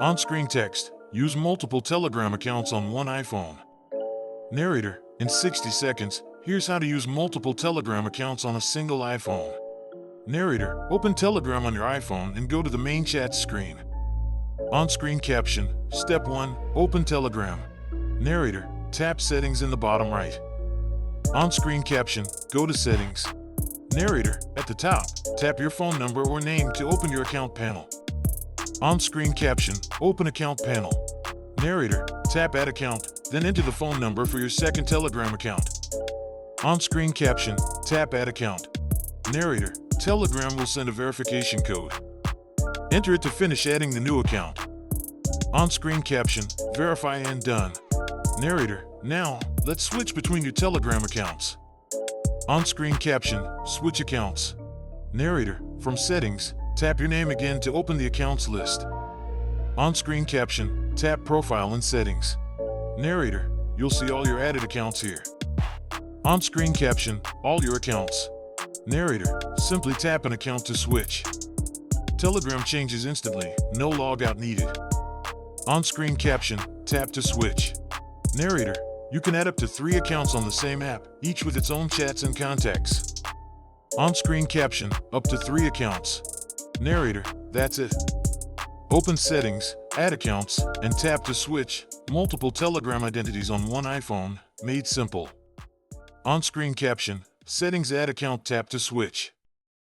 On-screen text. Use multiple Telegram accounts on one iPhone. Narrator. In 60 seconds, here's how to use multiple Telegram accounts on a single iPhone. Narrator. Open Telegram on your iPhone and go to the main chat screen. On-screen caption. Step 1. Open Telegram. Narrator. Tap Settings in the bottom right. On-screen caption. Go to Settings. Narrator. At the top, tap your phone number or name to open your account panel. On-screen caption. Open account panel. Narrator. Tap Add account, then enter the phone number for your second Telegram account. On-screen caption. Tap Add account. Narrator. Telegram will send a verification code. Enter it to finish adding the new account. On-screen caption. Verify and done. Narrator. Now, let's switch between your Telegram accounts. On-screen caption. Switch accounts. Narrator. From Settings, tap your name again to open the accounts list. On-screen caption. Tap Profile in Settings. Narrator. You'll see all your added accounts here. On-screen caption. All your accounts. Narrator. Simply tap an account to switch. Telegram changes instantly, no logout needed. On-screen caption. Tap to switch. Narrator. You can add up to 3 accounts on the same app, each with its own chats and contacts. On-screen caption. Up to 3 accounts. Narrator. That's it. Open Settings, Add Accounts, and tap to switch. Multiple Telegram identities on one iPhone, made simple. On-screen caption. Settings, Add account, tap to switch.